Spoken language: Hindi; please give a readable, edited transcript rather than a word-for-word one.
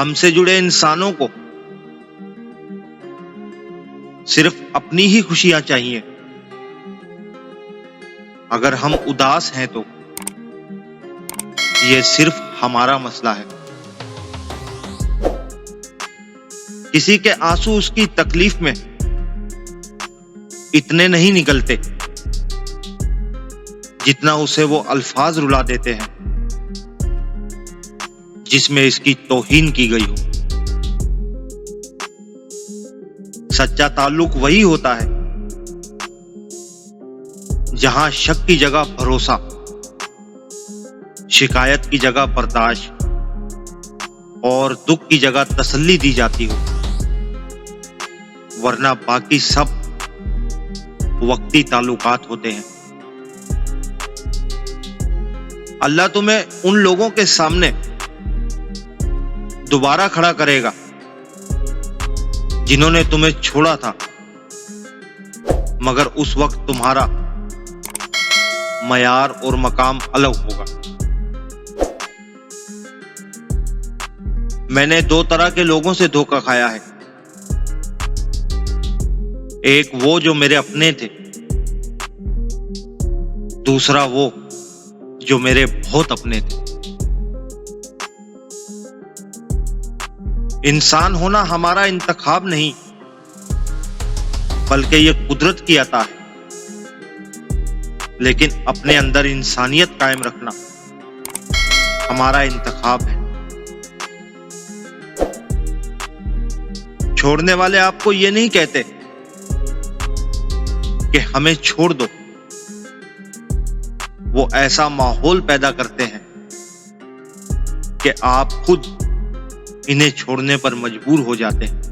हमसे जुड़े इंसानों को सिर्फ अपनी ही खुशियां चाहिए। अगर हम उदास हैं तो यह सिर्फ हमारा मसला है। किसी के आंसू उसकी तकलीफ में इतने नहीं निकलते जितना उसे वो अल्फाज रुला देते हैं जिसमें इसकी तौहीन की गई हो। सच्चा ताल्लुक वही होता है जहां शक की जगह भरोसा, शिकायत की जगह बर्दाश्त और दुख की जगह तसल्ली दी जाती हो, वरना बाकी सब वक्ती ताल्लुकात होते हैं। अल्लाह तुम्हें उन लोगों के सामने दोबारा खड़ा करेगा जिन्होंने तुम्हें छोड़ा था, मगर उस वक्त तुम्हारा मयार और मकाम अलग होगा। मैंने दो तरह के लोगों से धोखा खाया है। एक वो जो मेरे अपने थे, दूसरा वो जो मेरे बहुत अपने थे। इंसान होना हमारा इंतखाब नहीं, बल्कि यह कुदरत की अता है। लेकिन अपने अंदर इंसानियत कायम रखना हमारा इंतखाब है। छोड़ने वाले आपको ये नहीं कहते कि हमें छोड़ दो, वो ऐसा माहौल पैदा करते हैं कि आप खुद इन्हें छोड़ने पर मजबूर हो जाते हैं।